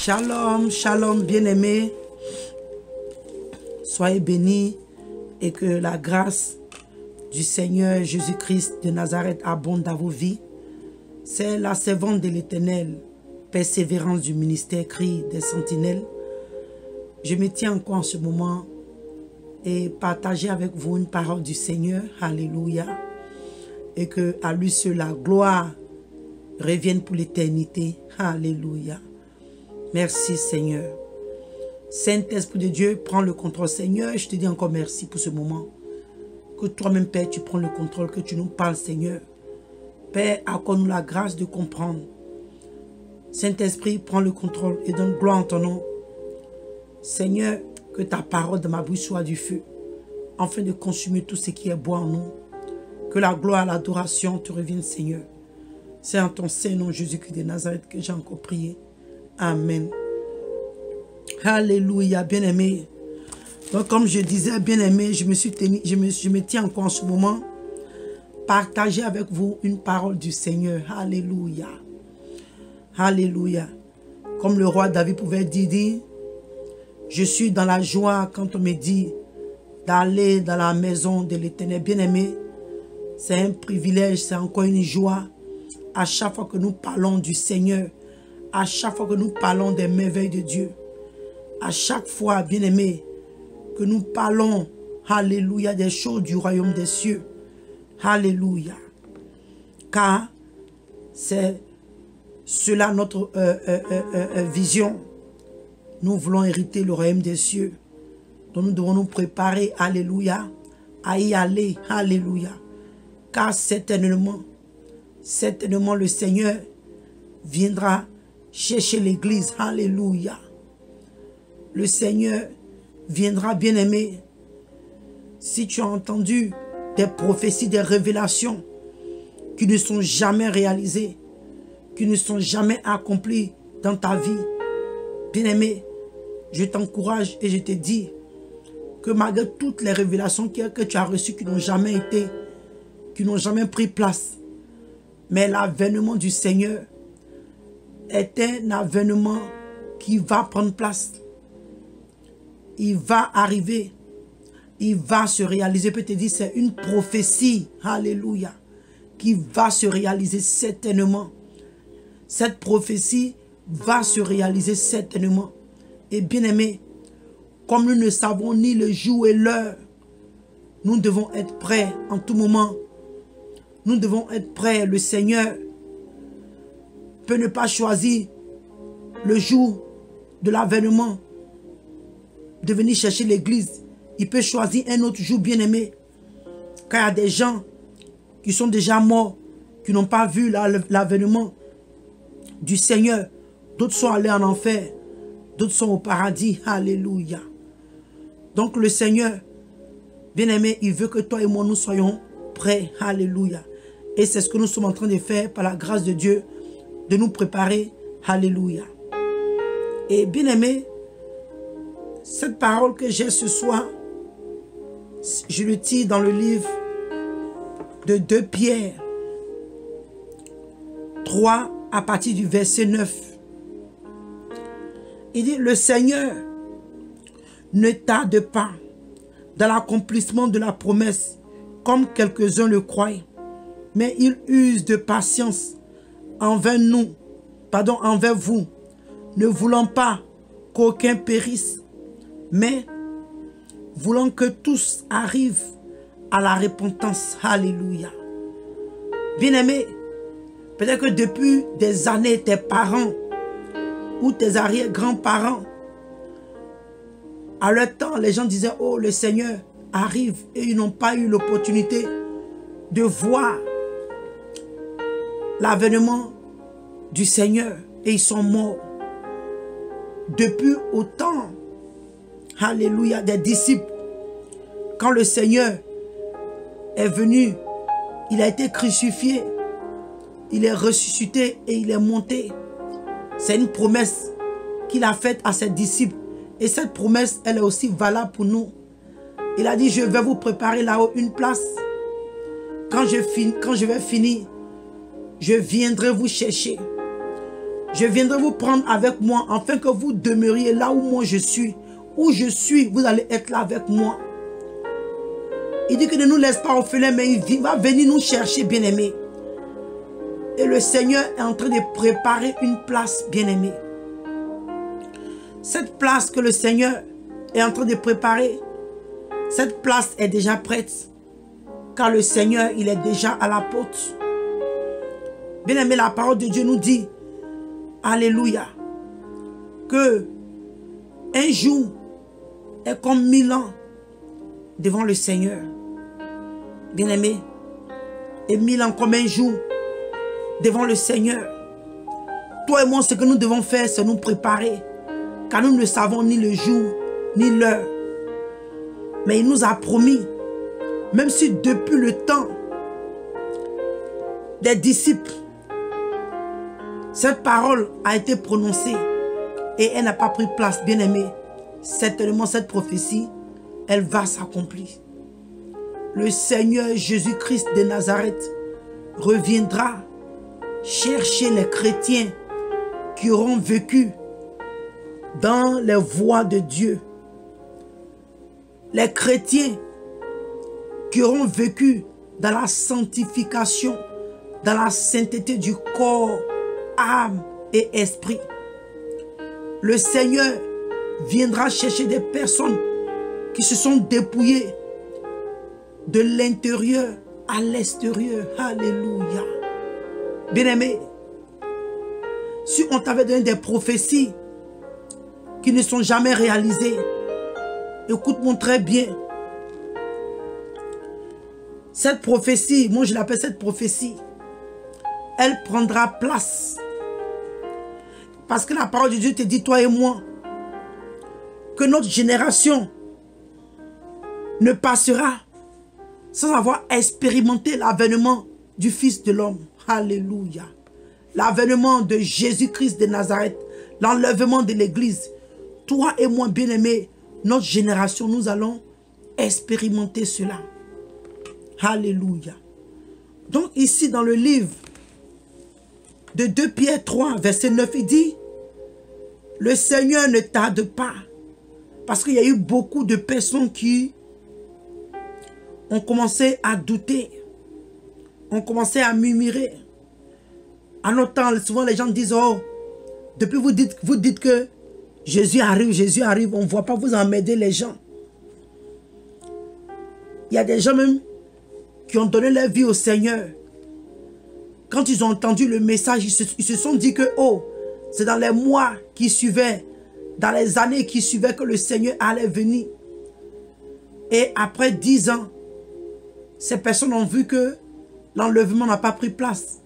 Shalom, shalom, bien-aimés. Soyez bénis et que la grâce du Seigneur Jésus-Christ de Nazareth abonde dans vos vies. C'est la servante de l'Éternel, persévérance du ministère, cri des sentinelles. Je me tiens encore en ce moment et partager avec vous une parole du Seigneur. Alléluia. Et que à lui seul la gloire revienne pour l'éternité. Alléluia. Merci Seigneur. Saint-Esprit de Dieu, prends le contrôle. Seigneur, je te dis encore merci pour ce moment. Que toi-même, Père, tu prends le contrôle, que tu nous parles, Seigneur. Père, accorde-nous la grâce de comprendre. Saint-Esprit, prends le contrôle et donne gloire en ton nom. Seigneur, que ta parole dans ma bouche soit du feu, afin de consumer tout ce qui est bon en nous. Que la gloire et l'adoration te reviennent, Seigneur. C'est en ton Saint-Nom, Jésus-Christ de Nazareth, que j'ai encore prié. Amen. Alléluia, bien-aimé. Donc, comme je disais, bien-aimé, je me tiens encore en ce moment partager avec vous une parole du Seigneur. Alléluia. Alléluia. Comme le roi David pouvait dire, je suis dans la joie quand on me dit d'aller dans la maison de l'Éternel. Bien-aimé, c'est un privilège, c'est encore une joie. À chaque fois que nous parlons du Seigneur, à chaque fois que nous parlons des merveilles de Dieu, à chaque fois, bien-aimé, que nous parlons, alléluia, des choses du royaume des cieux, alléluia, car c'est cela notre vision. Nous voulons hériter le royaume des cieux, donc nous devons nous préparer, alléluia, à y aller, alléluia, car certainement le Seigneur viendra chercher l'église, alléluia. Le Seigneur viendra, bien-aimé. Si tu as entendu des prophéties, des révélations qui ne sont jamais réalisées, qui ne sont jamais accomplies dans ta vie, bien-aimé, je t'encourage et je te dis que malgré toutes les révélations que tu as reçues, qui n'ont jamais été, qui n'ont jamais pris place, mais l'avènement du Seigneur est un avènement qui va prendre place. Il va arriver. Il va se réaliser. Je peux te dire, c'est une prophétie. Alléluia. Qui va se réaliser certainement. Cette prophétie va se réaliser certainement. Et bien aimé, comme nous ne savons ni le jour et l'heure, nous devons être prêts en tout moment. Nous devons être prêts. Le Seigneur peut ne pas choisir le jour de l'avènement de venir chercher l'église. Il peut choisir un autre jour, bien-aimé. Car il y a des gens qui sont déjà morts, qui n'ont pas vu l'avènement du Seigneur. D'autres sont allés en enfer, d'autres sont au paradis. Alléluia. Donc le Seigneur, bien-aimé, il veut que toi et moi, nous soyons prêts. Alléluia. Et c'est ce que nous sommes en train de faire par la grâce de Dieu, de nous préparer. Alléluia. Et bien-aimé, cette parole que j'ai ce soir, je le tire dans le livre de 2 Pierre 3 à partir du verset 9. Il dit, le Seigneur ne tarde pas dans l'accomplissement de la promesse, comme quelques-uns le croient, mais il use de patience envers vous, ne voulant pas qu'aucun périsse, mais voulant que tous arrivent à la repentance. Alléluia. Bien-aimé, peut-être que depuis des années, tes parents ou tes arrière-grands-parents, à leur temps, les gens disaient, oh, le Seigneur arrive, et ils n'ont pas eu l'opportunité de voir l'avènement du Seigneur, et ils sont morts. Depuis autant, alléluia, des disciples, quand le Seigneur est venu, il a été crucifié, il est ressuscité et il est monté. C'est une promesse qu'il a faite à ses disciples. Et cette promesse, elle est aussi valable pour nous. Il a dit, je vais vous préparer là-haut une place. Quand je vais finir, je viendrai vous chercher. je viendrai vous prendre avec moi, afin que vous demeuriez là où moi je suis. Où je suis, vous allez être là avec moi. Il dit que ne nous laisse pas orphelins, mais il va venir nous chercher, bien-aimés. Et le Seigneur est en train de préparer une place, bien-aimée. Cette place que le Seigneur est en train de préparer, cette place est déjà prête. Car le Seigneur, il est déjà à la porte. Bien-aimé, la parole de Dieu nous dit, alléluia, que un jour est comme 1000 ans devant le Seigneur. Bien-aimé, et 1000 ans comme un jour devant le Seigneur. Toi et moi, ce que nous devons faire, c'est nous préparer. Car nous ne savons ni le jour, ni l'heure. Mais il nous a promis, même si depuis le temps des disciples, cette parole a été prononcée et elle n'a pas pris place, bien-aimé, certainement cette prophétie, elle va s'accomplir. Le Seigneur Jésus-Christ de Nazareth reviendra chercher les chrétiens qui auront vécu dans les voies de Dieu. Les chrétiens qui auront vécu dans la sanctification, dans la sainteté du corps, âme et esprit. Le Seigneur viendra chercher des personnes qui se sont dépouillées de l'intérieur à l'extérieur. Alléluia. Bien-aimé, si on t'avait donné des prophéties qui ne sont jamais réalisées, écoute-moi très bien. Cette prophétie, moi je l'appelle cette prophétie, elle prendra place. Parce que la parole de Dieu te dit, toi et moi, que notre génération ne passera sans avoir expérimenté l'avènement du Fils de l'homme. Alléluia. L'avènement de Jésus-Christ de Nazareth, l'enlèvement de l'Église. Toi et moi, bien-aimés, notre génération, nous allons expérimenter cela. Alléluia. Donc ici dans le livre de 2 Pierre 3, verset 9, il dit, le Seigneur ne tarde pas. Parce qu'il y a eu beaucoup de personnes qui ont commencé à douter, ont commencé à murmurer. En notre temps, souvent les gens disent, oh, depuis vous dites que Jésus arrive, on ne voit pas vous emmerder les gens. Il y a des gens même qui ont donné leur vie au Seigneur. Quand ils ont entendu le message, ils se sont dit que, oh, c'est dans les mois qui suivaient, dans les années qui suivaient que le Seigneur allait venir. Et après 10 ans, ces personnes ont vu que l'enlèvement n'a pas pris place.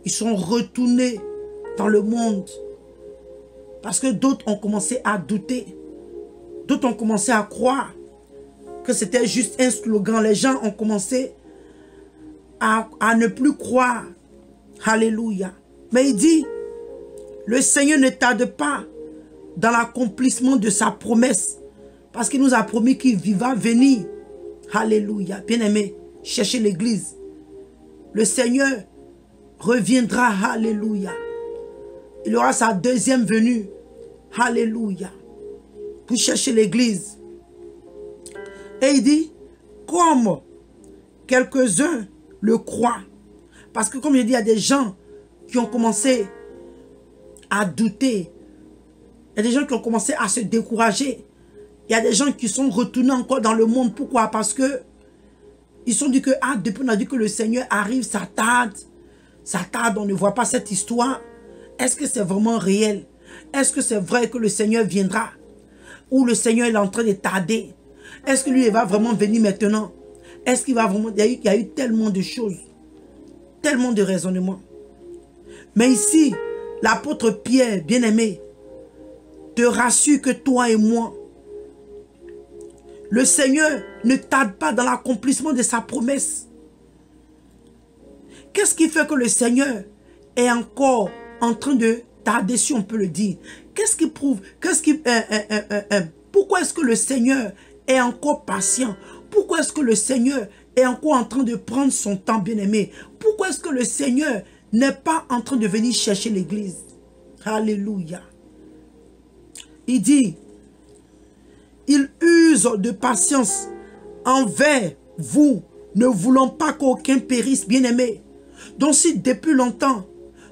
Ils sont retournés dans le monde. Parce que d'autres ont commencé à douter. D'autres ont commencé à croire que c'était juste un slogan. Les gens ont commencé à ne plus croire. Alléluia. Mais il dit, le Seigneur ne tarde pas dans l'accomplissement de sa promesse. Parce qu'il nous a promis qu'il va venir. Alléluia. Bien-aimé, cherchez l'église. Le Seigneur reviendra. Alléluia. Il aura sa deuxième venue. Alléluia. Pour chercher l'église. Et il dit, comme quelques-uns le croient. Parce que comme je dis, il y a des gens qui ont commencé à douter. Il y a des gens qui ont commencé à se décourager. Il y a des gens qui sont retournés encore dans le monde. Pourquoi? Parce que ils se sont dit que, ah, depuis on a dit que le Seigneur arrive, ça tarde. Ça tarde, on ne voit pas cette histoire. Est-ce que c'est vraiment réel? Est-ce que c'est vrai que le Seigneur viendra? Ou le Seigneur est en train de tarder? Est-ce que lui il va vraiment venir maintenant? Est-ce qu'il va vraiment... Il y a eu tellement de choses. Tellement de raisonnements. Mais ici, l'apôtre Pierre, bien-aimé, te rassure que toi et moi, le Seigneur ne tarde pas dans l'accomplissement de sa promesse. Qu'est-ce qui fait que le Seigneur est encore en train de tarder, si on peut le dire? Qu'est-ce qui prouve? Pourquoi est-ce que le Seigneur est encore patient? Pourquoi est-ce que le Seigneur est encore en train de prendre son temps, bien-aimé? Pourquoi est-ce que le Seigneur n'est pas en train de venir chercher l'église? Alléluia. Il dit, il use de patience envers vous, ne voulant pas qu'aucun périsse, bien-aimé. Donc si depuis longtemps,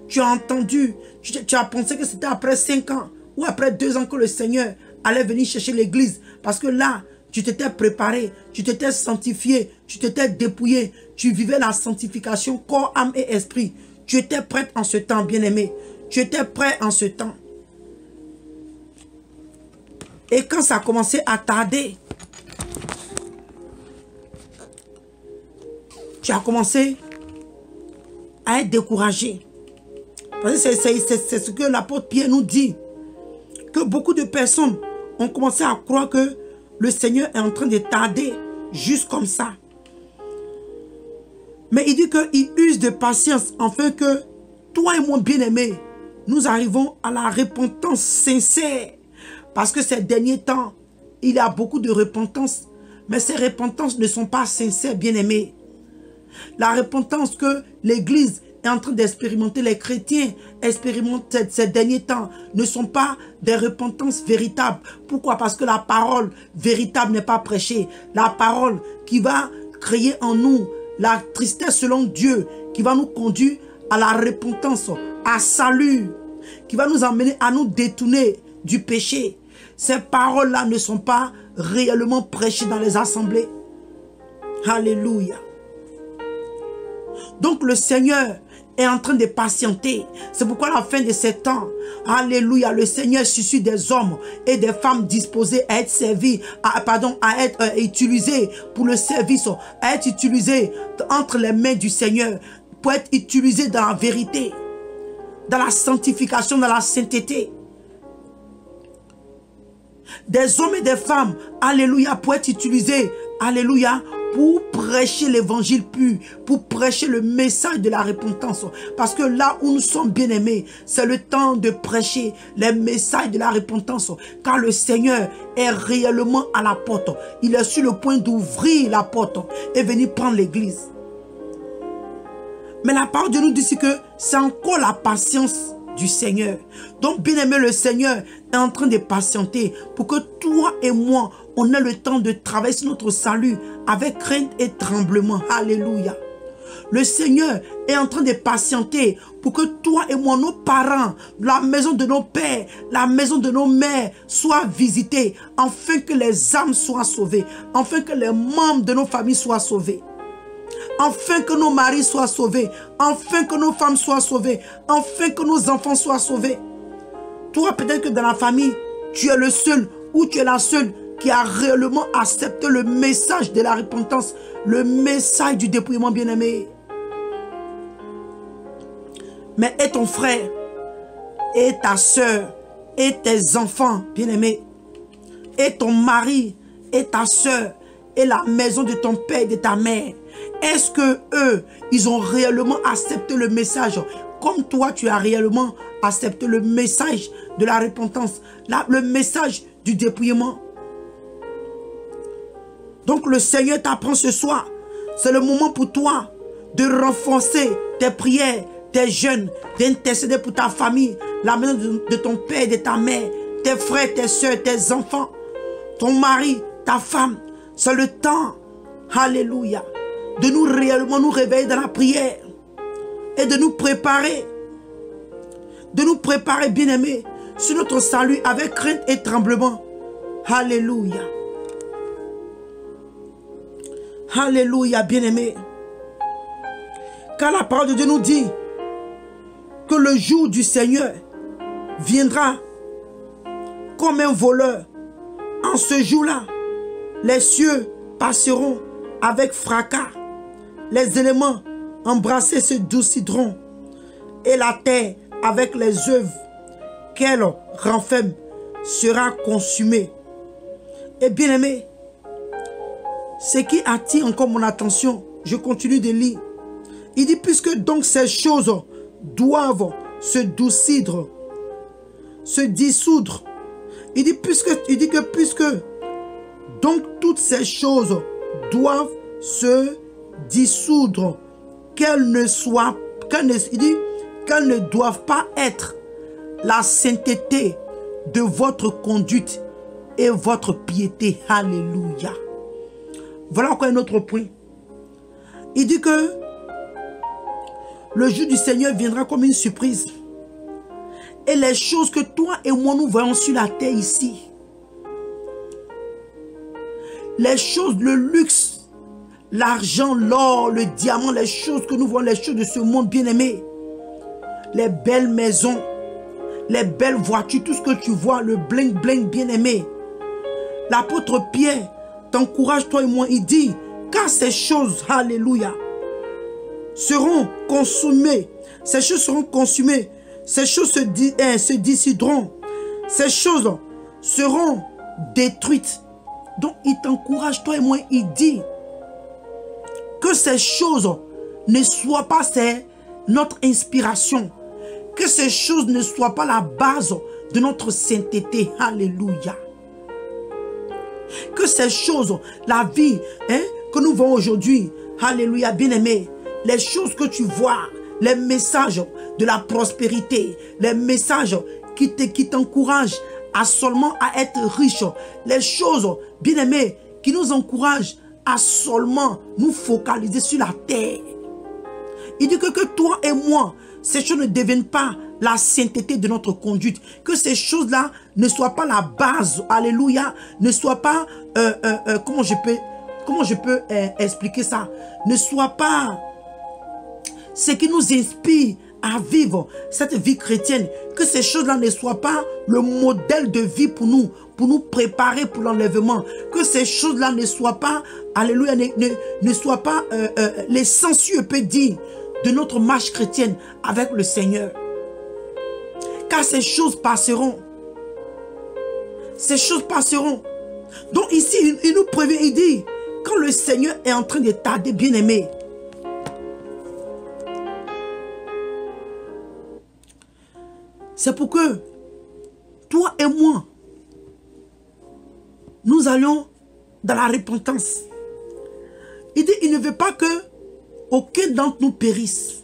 tu as entendu, tu as pensé que c'était après 5 ans ou après 2 ans que le Seigneur allait venir chercher l'église, parce que là, tu t'étais préparé, tu t'étais sanctifié, tu t'étais dépouillé, tu vivais la sanctification corps, âme et esprit. Tu étais prêt en ce temps, bien-aimé. Tu étais prêt en ce temps. Et quand ça a commencé à tarder, tu as commencé à être découragé. Parce que c'est ce que l'apôtre Pierre nous dit. Que beaucoup de personnes ont commencé à croire que le Seigneur est en train de tarder juste comme ça. Mais il dit qu'il use de patience afin que toi et moi, bien-aimés, nous arrivons à la repentance sincère. Parce que ces derniers temps, il y a beaucoup de repentance. Mais ces repentances ne sont pas sincères, bien-aimés. La repentance que l'Église est en train d'expérimenter, les chrétiens expérimentent ces derniers temps, ne sont pas des repentances véritables. Pourquoi? Parce que la parole véritable n'est pas prêchée. La parole qui va créer en nous la tristesse selon Dieu, qui va nous conduire à la repentance, à salut, qui va nous emmener à nous détourner du péché. Ces paroles-là ne sont pas réellement prêchées dans les assemblées. Alléluia. Donc le Seigneur est en train de patienter. C'est pourquoi à la fin de ces temps, alléluia, le Seigneur suscite des hommes et des femmes disposés à être servis, à être utilisés pour le service, à être utilisés entre les mains du Seigneur, pour être utilisés dans la vérité, dans la sanctification, dans la sainteté. Des hommes et des femmes, alléluia, pour être utilisés, alléluia, pour prêcher l'évangile pur, pour prêcher le message de la repentance. Parce que là où nous sommes bien-aimés, c'est le temps de prêcher les messages de la repentance. Car le Seigneur est réellement à la porte. Il est sur le point d'ouvrir la porte et venir prendre l'église. Mais la parole de nous dit que c'est encore la patience du Seigneur. Donc, bien-aimé, le Seigneur est en train de patienter pour que toi et moi, on ait le temps de travailler sur notre salut avec crainte et tremblement. Alléluia. Le Seigneur est en train de patienter pour que toi et moi, nos parents, la maison de nos pères, la maison de nos mères soient visités, afin que les âmes soient sauvées, afin que les membres de nos familles soient sauvés. Enfin que nos maris soient sauvés, enfin que nos femmes soient sauvées, enfin que nos enfants soient sauvés. Toi, peut-être que dans la famille, tu es le seul ou tu es la seule qui a réellement accepté le message de la repentance, le message du dépouillement, bien-aimé. Mais et ton frère, et ta soeur, et tes enfants, bien-aimés, et ton mari, et ta soeur, et la maison de ton père et de ta mère, est-ce que eux, ils ont réellement accepté le message comme toi, tu as réellement accepté le message de la repentance, le message du dépouillement? Donc le Seigneur t'apprend ce soir, c'est le moment pour toi de renforcer tes prières, tes jeûnes, d'intercéder pour ta famille, la maison de ton père et de ta mère, tes frères, tes soeurs, tes enfants, ton mari, ta femme. C'est le temps, alléluia, de nous réellement nous réveiller dans la prière et de nous préparer, bien-aimés, sur notre salut avec crainte et tremblement. Alléluia. Alléluia, bien-aimés. Car la parole de Dieu nous dit que le jour du Seigneur viendra comme un voleur. En ce jour-là, les cieux passeront avec fracas, les éléments embrassés se doucidront, et la terre avec les œuvres qu'elle renferme sera consumée. Et bien aimé, ce qui attire encore mon attention, je continue de lire. Il dit, puisque donc ces choses doivent se dissoudre, il dit que puisque donc toutes ces choses doivent se dissoudre, qu'elles ne doivent pas être la sainteté de votre conduite et votre piété. Alléluia. Voilà encore un autre point. Il dit que le jour du Seigneur viendra comme une surprise. Et les choses que toi et moi nous voyons sur la terre ici, les choses, le luxe, l'argent, l'or, le diamant, les choses que nous voyons, les choses de ce monde bien-aimé, les belles maisons, les belles voitures, tout ce que tu vois, le bling-bling bien-aimé. L'apôtre Pierre t'encourage, toi et moi, il dit, car ces choses, alléluia, seront consumées, ces choses seront consumées, ces choses se dissideront, ces choses seront détruites. Donc il t'encourage, toi et moi, il dit que ces choses ne soient pas notre inspiration, que ces choses ne soient pas la base de notre sainteté. Alléluia. Que ces choses, la vie que nous voyons aujourd'hui, alléluia, bien-aimé, les choses que tu vois, les messages de la prospérité, les messages qui t'encouragent à seulement à être riche, les choses, bien-aimées, qui nous encouragent à seulement nous focaliser sur la terre. Il dit que toi et moi, ces choses ne deviennent pas la sainteté de notre conduite, que ces choses-là ne soient pas la base, alléluia, ne soient pas, comment je peux expliquer ça, ne soient pas ce qui nous inspire à vivre cette vie chrétienne, que ces choses-là ne soient pas le modèle de vie pour nous préparer pour l'enlèvement, que ces choses-là ne soient pas, alléluia, ne soient pas l'essence, je peux dire, de notre marche chrétienne avec le Seigneur. Car ces choses passeront. Ces choses passeront. Donc ici, il nous prévient, il dit, quand le Seigneur est en train de tarder, bien-aimé, c'est pour que toi et moi, nous allions dans la repentance. Il dit, il ne veut pas que aucun d'entre nous périsse,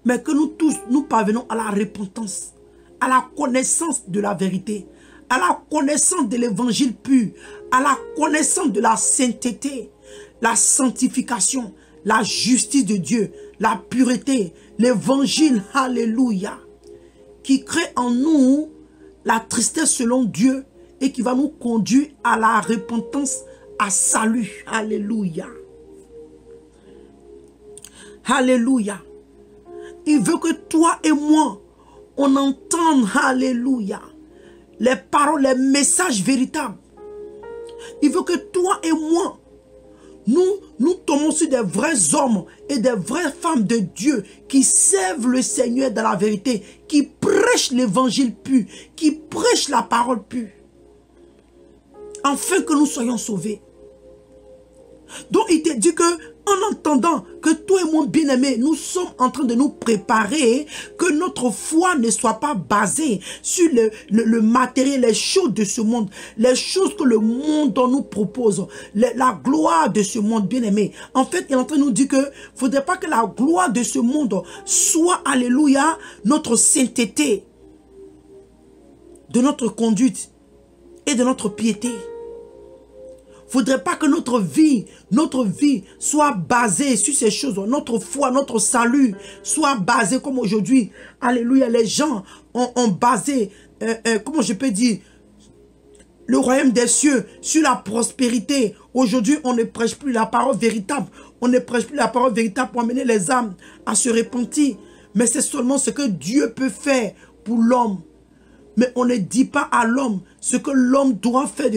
mais que nous tous, nous parvenons à la repentance, à la connaissance de la vérité, à la connaissance de l'évangile pur, à la connaissance de la sainteté, la sanctification, la justice de Dieu, la pureté, l'évangile, alléluia, qui crée en nous la tristesse selon Dieu et qui va nous conduire à la repentance, à salut, alléluia. Alléluia. Il veut que toi et moi, on entende, alléluia, les paroles, les messages véritables. Il veut que toi et moi, nous tombons sur des vrais hommes et des vraies femmes de Dieu qui servent le Seigneur dans la vérité, qui prêchent l'évangile pur, qui prêchent la parole pure, afin que nous soyons sauvés. Donc il te dit que en entendant que toi et moi bien-aimés, nous sommes en train de nous préparer, que notre foi ne soit pas basée sur le matériel, les choses de ce monde, les choses que le monde nous propose, la gloire de ce monde bien-aimé. En fait, il est en train de nous dire que il ne faudrait pas que la gloire de ce monde soit, alléluia, notre sainteté, de notre conduite et de notre piété. Il ne faudrait pas que notre vie soit basée sur ces choses. Notre foi, notre salut soit basé comme aujourd'hui. Alléluia, les gens ont basé, comment je peux dire, le royaume des cieux sur la prospérité. Aujourd'hui, on ne prêche plus la parole véritable. On ne prêche plus la parole véritable pour amener les âmes à se repentir. Mais c'est seulement ce que Dieu peut faire pour l'homme. Mais on ne dit pas à l'homme ce que l'homme doit faire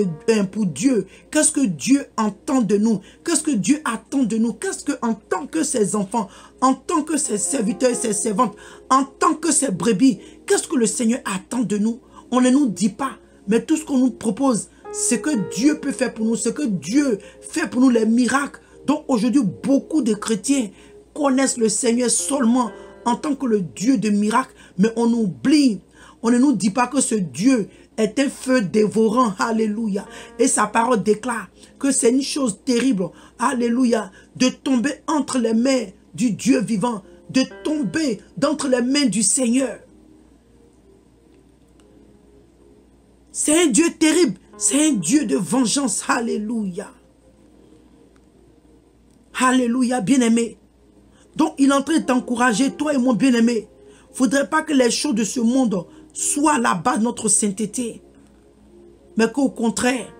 pour Dieu. Qu'est-ce que Dieu entend de nous? Qu'est-ce que Dieu attend de nous? Qu'est-ce que, en tant que ses enfants, en tant que ses serviteurs et ses servantes, en tant que ses brebis, qu'est-ce que le Seigneur attend de nous? On ne nous dit pas. Mais tout ce qu'on nous propose, c'est que Dieu peut faire pour nous, ce que Dieu fait pour nous, les miracles. Donc aujourd'hui, beaucoup de chrétiens connaissent le Seigneur seulement en tant que le Dieu de miracles, mais on oublie. On ne nous dit pas que ce Dieu est un feu dévorant, alléluia. Et sa parole déclare que c'est une chose terrible, alléluia, de tomber entre les mains du Dieu vivant, de tomber d'entre les mains du Seigneur. C'est un Dieu terrible. C'est un Dieu de vengeance. Alléluia. Alléluia, bien-aimé. Donc, il est en train de t'encourager, toi et moi, bien-aimé. Il ne faudrait pas que les choses de ce monde soient la base de notre sainteté. Mais qu'au contraire,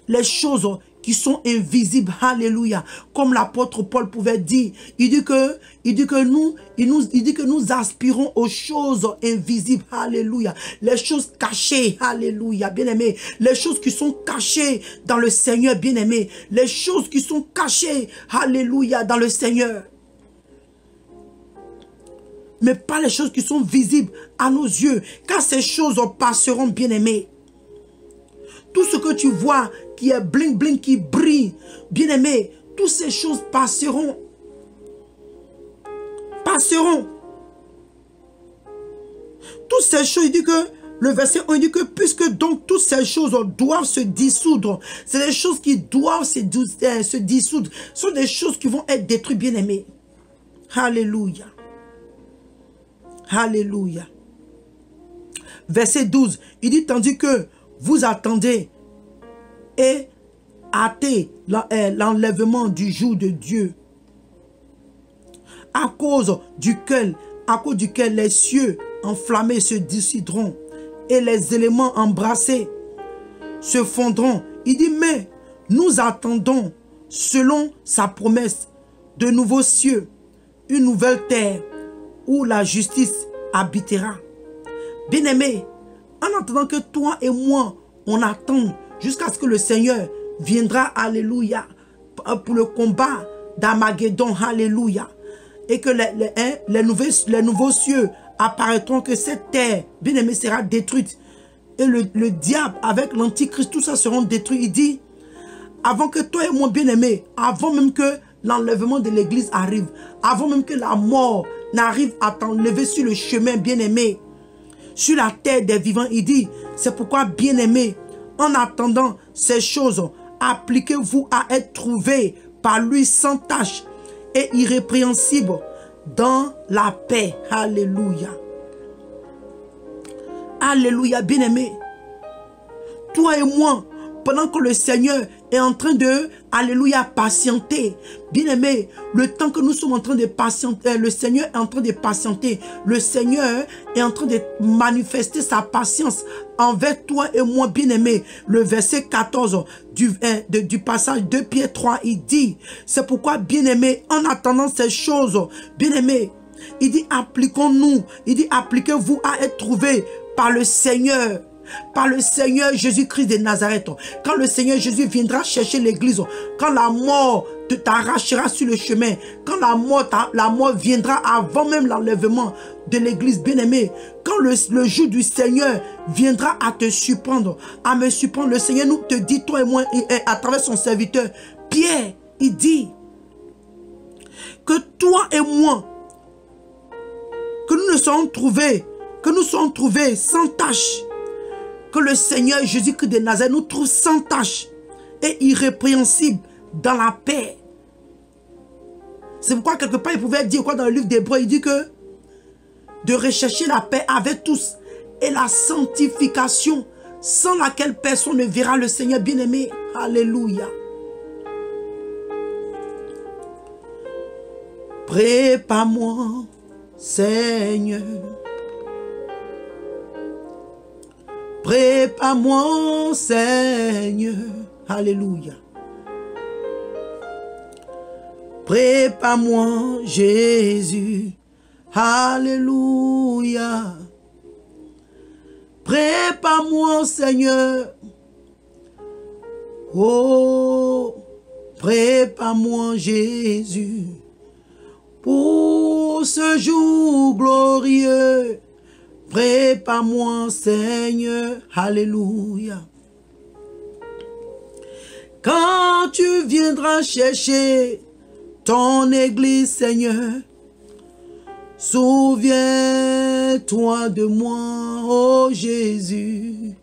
les choses qui sont invisibles, alléluia, comme l'apôtre Paul pouvait dire, il dit que nous aspirons aux choses invisibles, alléluia, les choses cachées, alléluia, bien-aimé, les choses qui sont cachées dans le Seigneur, bien-aimé, les choses qui sont cachées, alléluia, dans le Seigneur. Mais pas les choses qui sont visibles à nos yeux, car ces choses passeront, bien-aimé. Tout ce que tu vois qui est bling bling, qui brille, bien-aimé, toutes ces choses passeront. Passeront. Toutes ces choses, il dit que, le verset 1 dit que puisque donc toutes ces choses doivent se dissoudre, c'est des choses qui doivent se dissoudre, ce sont des choses qui vont être détruites, bien-aimé. Alléluia. Alléluia. Verset 12, il dit tandis que vous attendez et hâtez l'enlèvement du jour de Dieu, à cause duquel les cieux enflammés se dissideront et les éléments embrassés se fondront. Il dit, mais nous attendons, selon sa promesse, de nouveaux cieux, une nouvelle terre, où la justice habitera. Bien-aimé, en attendant que toi et moi, on attend jusqu'à ce que le Seigneur viendra, alléluia, pour le combat d'Armageddon, alléluia, et que les nouveaux cieux apparaîtront, que cette terre, bien-aimé, sera détruite, et le diable avec l'antichrist, tout ça seront détruits. Il dit, avant que toi et moi, bien-aimé, avant même que l'enlèvement de l'église arrive, avant même que la mort n'arrive à t'enlever sur le chemin, bien-aimé, sur la terre des vivants, il dit, c'est pourquoi, bien-aimé, en attendant ces choses, appliquez-vous à être trouvés par lui sans tache et irrépréhensible dans la paix. Alléluia. Alléluia, bien-aimé. Toi et moi, pendant que le Seigneur est en train de, alléluia, patienter. Bien-aimé, le temps que nous sommes en train de patienter, le Seigneur est en train de patienter. Le Seigneur est en train de manifester sa patience envers toi et moi, bien-aimé. Le verset 14 du passage 2 Pierre 3, il dit, c'est pourquoi, bien-aimé, en attendant ces choses, bien-aimé, il dit, appliquons-nous, il dit, appliquez-vous à être trouvés par le Seigneur. Par le Seigneur Jésus-Christ de Nazareth. Quand le Seigneur Jésus viendra chercher l'église, quand la mort t'arrachera sur le chemin, quand la mort viendra avant même l'enlèvement de l'église, bien-aimé, quand le jour du Seigneur viendra à te surprendre, à me surprendre, le Seigneur nous te dit, toi et moi, à travers son serviteur, Pierre, il dit que toi et moi, que nous soyons trouvés sans tache, que le Seigneur Jésus-Christ de Nazareth nous trouve sans tache et irrépréhensible dans la paix. C'est pourquoi quelque part il pouvait dire quoi dans le livre d'Hébreux, il dit que de rechercher la paix avec tous et la sanctification sans laquelle personne ne verra le Seigneur bien-aimé. Alléluia. Prépare-moi, Seigneur. Prépare-moi, Seigneur. Alléluia. Prépare-moi, Jésus. Alléluia. Prépare-moi, Seigneur. Oh, prépare-moi, Jésus, pour ce jour glorieux. Prépare-moi, Seigneur, alléluia. Quand tu viendras chercher ton église, Seigneur, souviens-toi de moi, oh Jésus,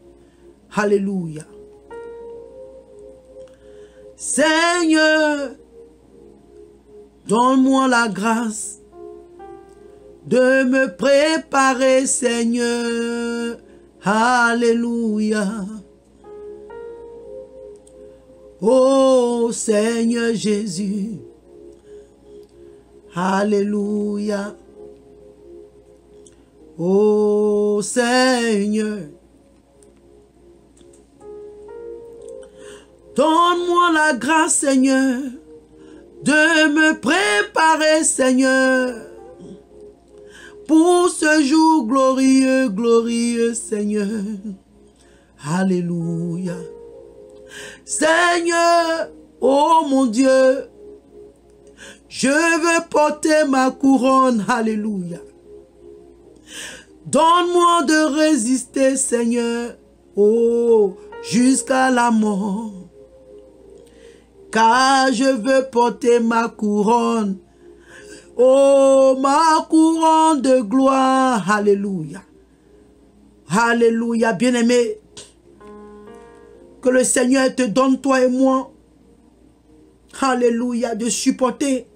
alléluia. Seigneur, donne-moi la grâce de me préparer, Seigneur. Alléluia. Oh Seigneur Jésus. Alléluia. Oh Seigneur. Donne-moi la grâce, Seigneur, de me préparer, Seigneur, pour ce jour glorieux, glorieux, Seigneur. Alléluia. Seigneur, oh mon Dieu, je veux porter ma couronne. Alléluia. Donne-moi de résister, Seigneur, oh, jusqu'à la mort. Car je veux porter ma couronne. Oh, ma couronne de gloire. Alléluia. Alléluia, bien-aimé. Que le Seigneur te donne, toi et moi, alléluia, de supporter.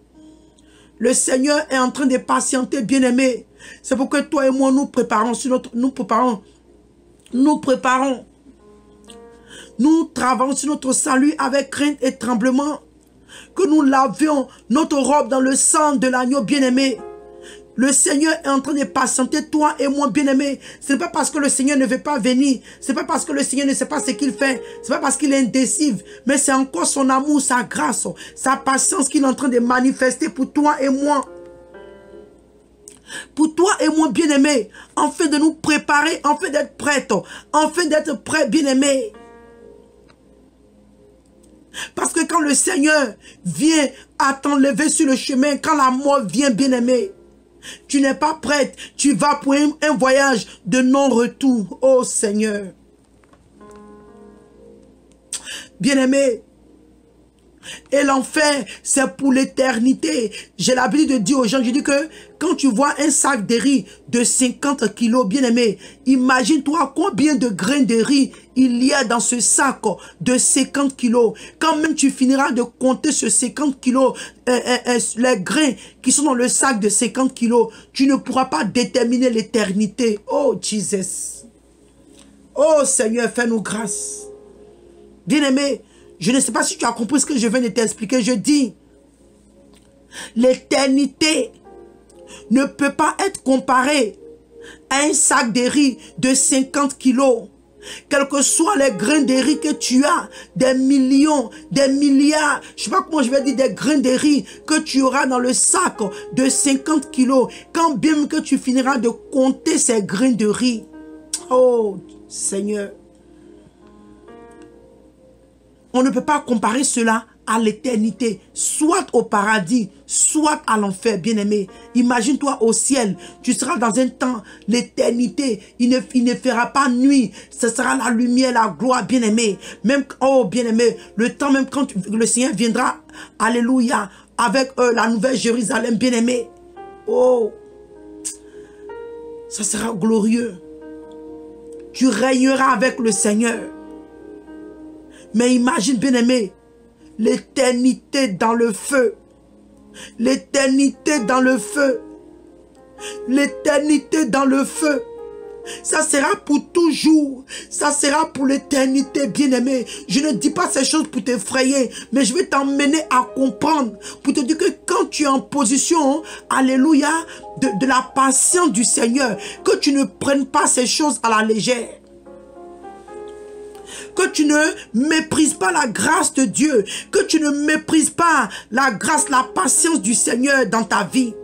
Le Seigneur est en train de patienter, bien-aimé. C'est pour que toi et moi, nous travaillons sur notre salut avec crainte et tremblement. Que nous lavions notre robe dans le sang de l'agneau, bien-aimé. Le Seigneur est en train de patienter, toi et moi, bien-aimé. Ce n'est pas parce que le Seigneur ne veut pas venir. Ce n'est pas parce que le Seigneur ne sait pas ce qu'il fait. Ce n'est pas parce qu'il est indécis. Mais c'est encore son amour, sa grâce, sa patience qu'il est en train de manifester pour toi et moi. Pour toi et moi, bien-aimé. Afin de nous préparer, afin d'être prêts. Afin d'être prêts, bien-aimé. Parce que quand le Seigneur vient à t'enlever sur le chemin, quand la mort vient, bien-aimé, tu n'es pas prête. Tu vas pour un voyage de non-retour. Oh Seigneur. Bien-aimé. Et l'enfer, c'est pour l'éternité. J'ai l'habitude de dire aux gens, je dis que quand tu vois un sac de riz de 50 kilos, bien-aimé, imagine-toi combien de grains de riz il y a dans ce sac de 50 kilos. Quand même tu finiras de compter ce 50 kilos, les grains qui sont dans le sac de 50 kilos, tu ne pourras pas déterminer l'éternité. Oh Jesus. Oh Seigneur, fais-nous grâce. Bien-aimé, je ne sais pas si tu as compris ce que je viens de t'expliquer. Je dis, l'éternité ne peut pas être comparée à un sac de riz de 50 kilos. Quels que soient les grains de riz que tu as, des millions, des milliards, je ne sais pas comment je vais dire, des grains de riz que tu auras dans le sac de 50 kilos, quand bien que tu finiras de compter ces grains de riz. Oh Seigneur. On ne peut pas comparer cela à l'éternité, soit au paradis, soit à l'enfer, bien-aimé. Imagine-toi au ciel, tu seras dans un temps, l'éternité, il ne fera pas nuit, ce sera la lumière, la gloire, bien-aimé. Même, oh bien-aimé, le temps même quand le Seigneur viendra, alléluia, avec la nouvelle Jérusalem, bien-aimé. Oh, ça sera glorieux. Tu régneras avec le Seigneur. Mais imagine, bien-aimé, l'éternité dans le feu. L'éternité dans le feu. L'éternité dans le feu. Ça sera pour toujours. Ça sera pour l'éternité, bien-aimé. Je ne dis pas ces choses pour t'effrayer, mais je vais t'emmener à comprendre. Pour te dire que quand tu es en position, alléluia, de la patience du Seigneur, que tu ne prennes pas ces choses à la légère. Que tu ne méprises pas la grâce de Dieu. Que tu ne méprises pas la grâce, la patience du Seigneur dans ta vie.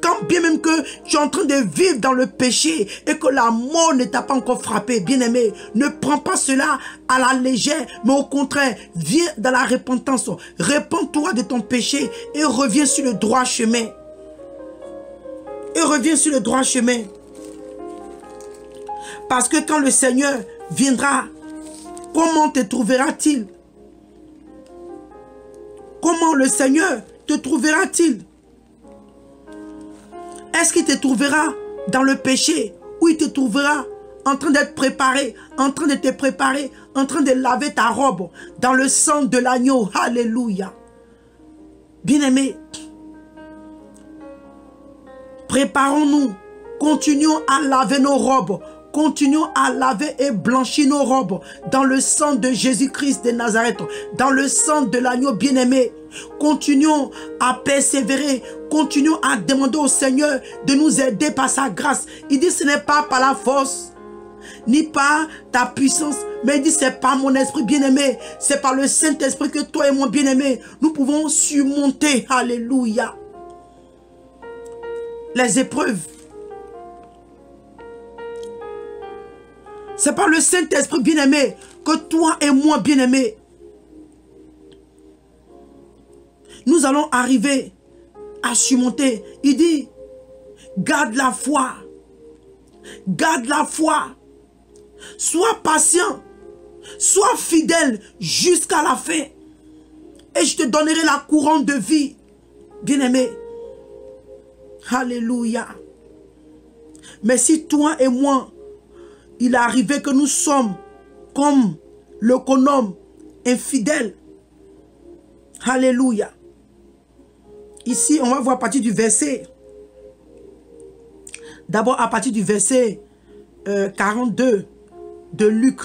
Quand bien même que tu es en train de vivre dans le péché et que la mort ne t'a pas encore frappé, bien-aimé, ne prends pas cela à la légère, mais au contraire, viens dans la repentance. Répands-toi de ton péché et reviens sur le droit chemin. Et reviens sur le droit chemin. Parce que quand le Seigneur viendra, comment te trouvera-t-il? Comment le Seigneur te trouvera-t-il? Est-ce qu'il te trouvera dans le péché ou il te trouvera en train d'être préparé, en train de te préparer, en train de laver ta robe dans le sang de l'agneau? Alléluia. Bien-aimés, préparons-nous, continuons à laver nos robes, continuons à laver et blanchir nos robes dans le sang de Jésus-Christ de Nazareth, dans le sang de l'agneau bien-aimé. Continuons à persévérer, continuons à demander au Seigneur de nous aider par sa grâce. Il dit ce n'est pas par la force, ni par ta puissance, mais il dit c'est par mon esprit bien-aimé, c'est par le Saint-Esprit que toi et moi bien-aimé, nous pouvons surmonter, alléluia, les épreuves. C'est par le Saint-Esprit bien-aimé que toi et moi bien-aimé, nous allons arriver à surmonter. Il dit, garde la foi, garde la foi, sois patient, sois fidèle jusqu'à la fin. Et je te donnerai la couronne de vie, bien-aimé. Alléluia. Mais si toi et moi, il est arrivé que nous sommes comme l'économe infidèle. Alléluia. Ici, on va voir à partir du verset. D'abord à partir du verset 42 de Luc.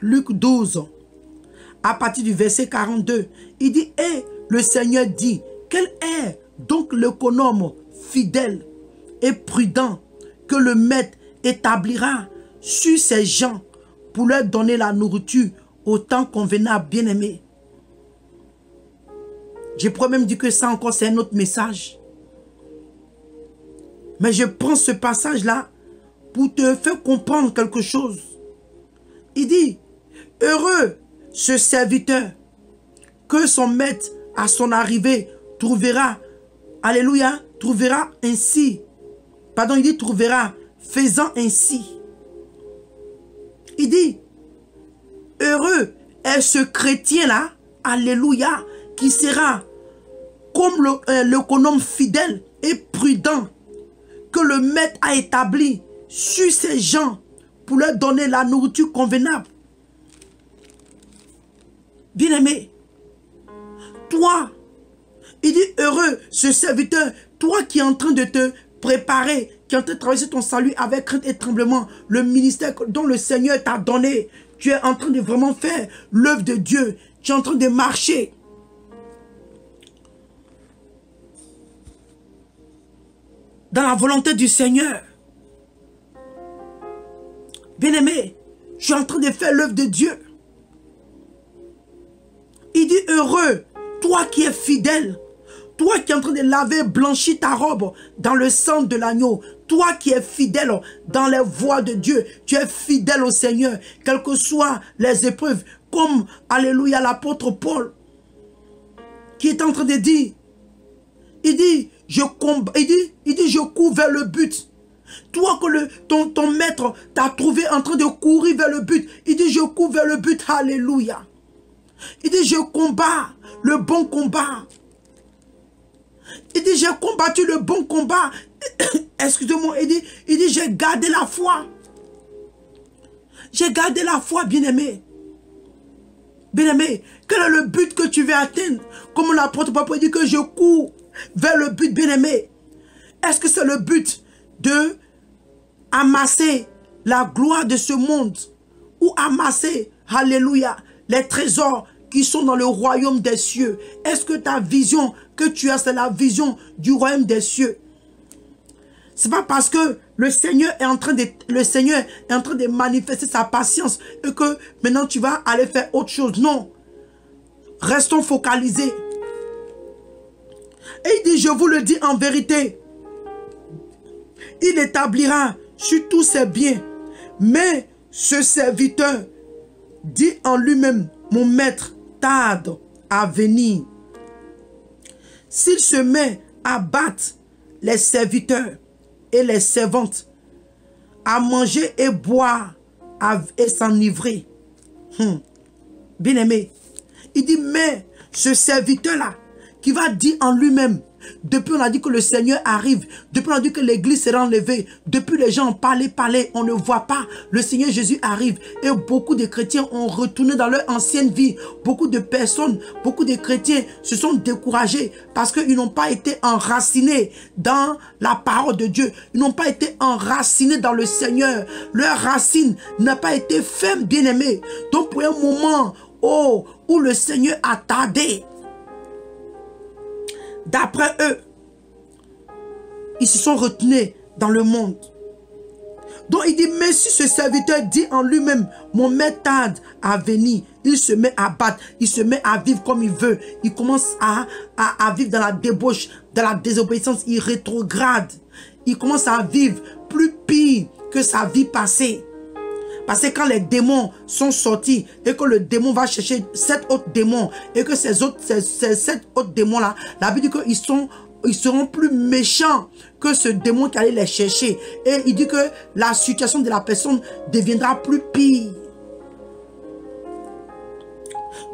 Luc 12. À partir du verset 42. Il dit, et le Seigneur dit, quel est donc l'économe fidèle et prudent que le maître établira sur ses gens pour leur donner la nourriture au temps convenable, bien-aimé. Je pourrais même dire que ça encore c'est un autre message. Mais je prends ce passage-là pour te faire comprendre quelque chose. Il dit, heureux ce serviteur que son maître à son arrivée trouvera, alléluia, trouvera ainsi. Pardon, il dit trouvera, faisant ainsi. Il dit, heureux est ce chrétien-là, alléluia, qui sera comme l'économe fidèle et prudent que le maître a établi sur ses gens pour leur donner la nourriture convenable. Bien-aimé, toi, il dit heureux ce serviteur, toi qui es en train de te préparer, qui est en train de traverser ton salut avec crainte et tremblement, le ministère dont le Seigneur t'a donné, tu es en train de vraiment faire l'œuvre de Dieu, tu es en train de marcher. Dans la volonté du Seigneur. Bien-aimé, je suis en train de faire l'œuvre de Dieu. Il dit heureux, toi qui es fidèle, toi qui es en train de laver, blanchir ta robe dans le sang de l'agneau, toi qui es fidèle dans les voies de Dieu, tu es fidèle au Seigneur, quelles que soient les épreuves, comme, alléluia, l'apôtre Paul, qui est en train de dire, il dit, je cours vers le but. Toi que ton maître t'a trouvé en train de courir vers le but, il dit, je cours vers le but, alléluia. Il dit, je combats le bon combat. Il dit, j'ai combattu le bon combat. Excusez-moi, il dit, j'ai gardé la foi. J'ai gardé la foi, bien-aimé. Bien-aimé, quel est le but que tu veux atteindre? Comme l'apôtre Paul dit que je cours vers le but, bien-aimé. Est-ce que c'est le but de amasser la gloire de ce monde ou amasser, alléluia, les trésors qui sont dans le royaume des cieux? Est-ce que ta vision que tu as, c'est la vision du royaume des cieux? C'est pas parce que le Seigneur est en train de manifester sa patience et que maintenant tu vas aller faire autre chose. Non. Restons focalisés. Et il dit, je vous le dis en vérité, il établira sur tous ses biens. Mais ce serviteur dit en lui-même, mon maître tarde à venir. S'il se met à battre les serviteurs et les servantes, à manger et boire et s'enivrer. Bien aimé, il dit, mais ce serviteur-là, qui va dire en lui-même, depuis on a dit que le Seigneur arrive, depuis on a dit que l'église sera enlevée, depuis les gens ont parlé, on ne voit pas, le Seigneur Jésus arrive. Et beaucoup de chrétiens ont retourné dans leur ancienne vie. Beaucoup de personnes, beaucoup de chrétiens se sont découragés parce qu'ils n'ont pas été enracinés dans la parole de Dieu. Ils n'ont pas été enracinés dans le Seigneur. Leur racine n'a pas été ferme, bien-aimés. Donc pour un moment, où le Seigneur a tardé, d'après eux, ils se sont retenus dans le monde. Donc il dit, mais si ce serviteur dit en lui-même, mon maître tarde à venir, il se met à battre, il se met à vivre comme il veut, il commence à vivre dans la débauche, dans la désobéissance, il rétrograde, il commence à vivre plus pire que sa vie passée. Parce que quand les démons sont sortis et que le démon va chercher 7 autres démons et que ces 7 autres démons-là, la Bible dit qu'ils seront plus méchants que ce démon qui allait les chercher. Et il dit que la situation de la personne deviendra plus pire.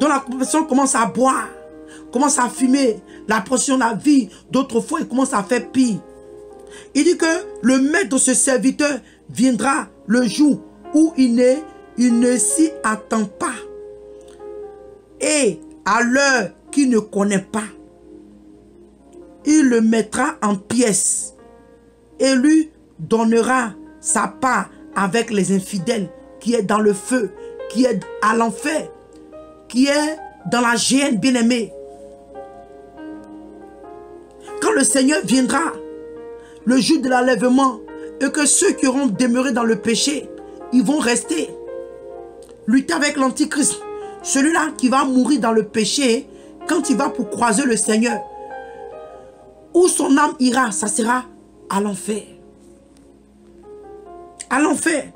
Donc la personne commence à boire, commence à fumer, la portion de la vie d'autrefois, il commence à faire pire. Il dit que le maître de ce serviteur viendra le jour où il ne s'y attend pas et à l'heure qu'il ne connaît pas. Il le mettra en pièces et lui donnera sa part avec les infidèles qui est dans le feu, qui est à l'enfer, qui est dans la géhenne, bien-aimé. Quand le Seigneur viendra, le jour de l'enlèvement, et que ceux qui auront demeuré dans le péché, ils vont rester, lutter avec l'Antichrist. Celui-là qui va mourir dans le péché, quand il va pour croiser le Seigneur, où son âme ira, ça sera à l'enfer. À l'enfer.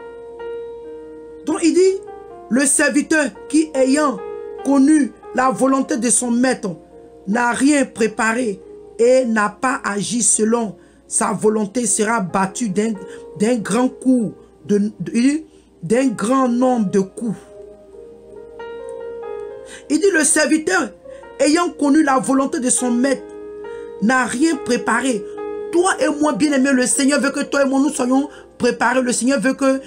Donc il dit, le serviteur qui ayant connu la volonté de son maître, n'a rien préparé et n'a pas agi selon sa volonté, sera battu d'un grand coup, d'un grand nombre de coups. Il dit, le serviteur ayant connu la volonté de son maître, n'a rien préparé. Toi et moi, bien-aimé, le Seigneur veut que toi et moi, nous soyons préparés. Le Seigneur veut que,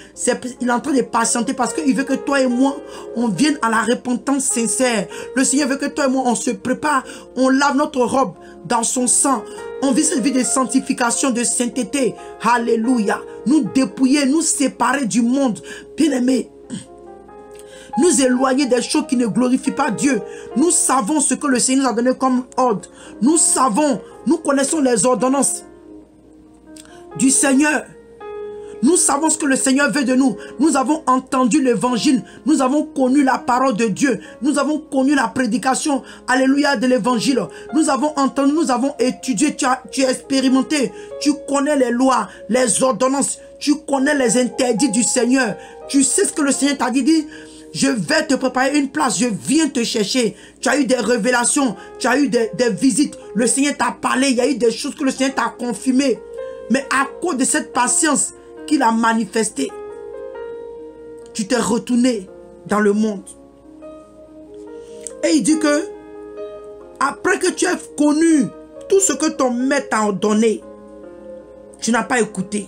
il est en train de patienter parce qu'il veut que toi et moi, on vienne à la repentance sincère. Le Seigneur veut que toi et moi, on se prépare, on lave notre robe dans son sang. On vit cette vie de sanctification, de sainteté. Alléluia. Nous dépouiller, nous séparer du monde. Bien-aimé, nous éloigner des choses qui ne glorifient pas Dieu. Nous savons ce que le Seigneur nous a donné comme ordre. Nous savons, nous connaissons les ordonnances du Seigneur. Nous savons ce que le Seigneur veut de nous. Nous avons entendu l'évangile. Nous avons connu la parole de Dieu. Nous avons connu la prédication, alléluia, de l'évangile. Nous avons entendu, nous avons étudié, tu as expérimenté. Tu connais les lois, les ordonnances. Tu connais les interdits du Seigneur. Tu sais ce que le Seigneur t'a dit. Je vais te préparer une place, je viens te chercher. Tu as eu des révélations, tu as eu des visites. Le Seigneur t'a parlé, il y a eu des choses que le Seigneur t'a confirmées. Mais à cause de cette patience qu'il a manifestée, tu t'es retourné dans le monde. Et il dit que, après que tu aies connu tout ce que ton maître t'a ordonné, tu n'as pas écouté.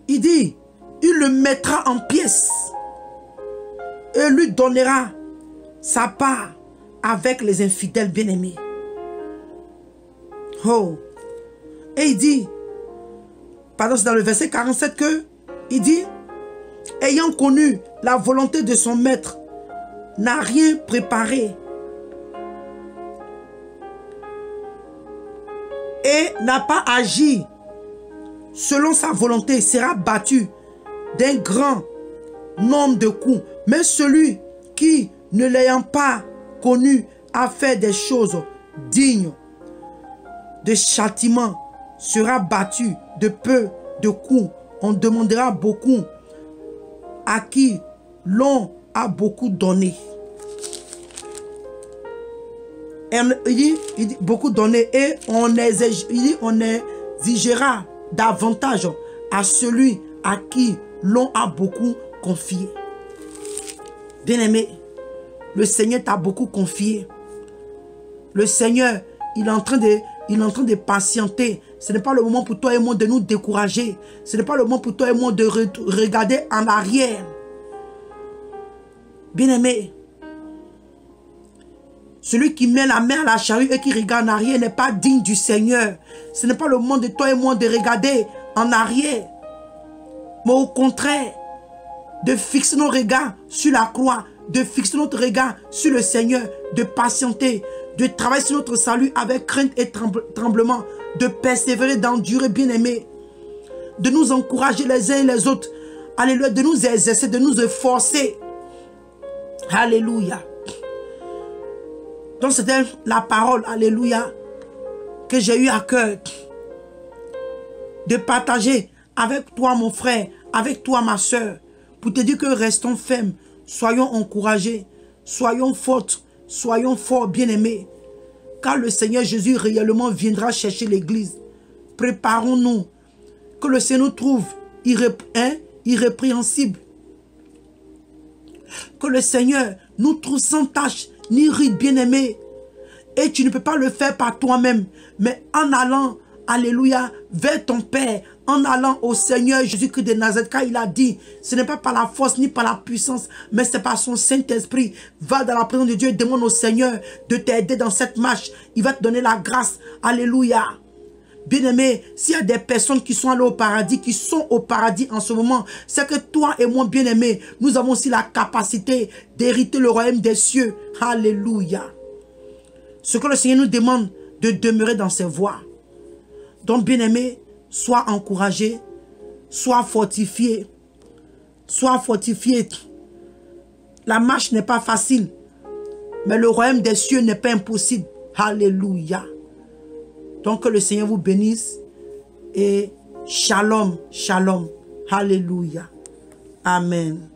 Il dit, il le mettra en pièces et lui donnera sa part avec les infidèles bien-aimés. Oh! Et il dit, pardon, c'est dans le verset 47 que il dit, ayant connu la volonté de son maître, n'a rien préparé et n'a pas agi selon sa volonté, sera battu d'un grand nombre de coups. Mais celui qui, ne l'ayant pas connu, a fait des choses dignes de châtiment, sera battu de peu de coups. On demandera beaucoup à qui l'on a beaucoup donné. Il dit beaucoup donné et on exigera davantage à celui à qui l'on a beaucoup confié. Bien-aimé, Le Seigneur t'a beaucoup confié. Le Seigneur, il est en train de patienter. Ce n'est pas le moment pour toi et moi de nous décourager. Ce n'est pas le moment pour toi et moi de regarder en arrière. Bien-aimé, celui qui met la main à la charrue et qui regarde en arrière n'est pas digne du Seigneur. Ce n'est pas le moment de toi et moi de regarder en arrière. Mais au contraire, de fixer nos regards sur la croix, de fixer notre regard sur le Seigneur, de patienter, de travailler sur notre salut avec crainte et tremblement, de persévérer, d'endurer, bien-aimé, de nous encourager les uns et les autres, alléluia, de nous exercer, de nous efforcer. Alléluia. Donc c'était la parole, alléluia, que j'ai eu à cœur de partager avec toi mon frère, avec toi ma soeur, pour te dire que restons fermes, soyons encouragés, soyons forts, soyons forts, bien-aimés, car le Seigneur Jésus réellement viendra chercher l'église. Préparons-nous, que le Seigneur nous trouve irrépréhensible, que le Seigneur nous trouve sans tache, ni ride, bien-aimé. Et tu ne peux pas le faire par toi-même, mais en allant, alléluia, vers ton Père, en allant au Seigneur Jésus-Christ de Nazareth, car il a dit, ce n'est pas par la force ni par la puissance, mais c'est par son Saint-Esprit. Va dans la présence de Dieu et demande au Seigneur de t'aider dans cette marche. Il va te donner la grâce. Alléluia. Bien-aimé, s'il y a des personnes qui sont allées au paradis, qui sont au paradis en ce moment, c'est que toi et moi, bien-aimé, nous avons aussi la capacité d'hériter le royaume des cieux. Alléluia. Ce que le Seigneur nous demande, de demeurer dans ses voies. Donc, bien-aimé, sois encouragé, sois fortifié. Sois fortifié. La marche n'est pas facile, mais le royaume des cieux n'est pas impossible. Alléluia. Donc que le Seigneur vous bénisse et shalom, shalom. Alléluia. Amen.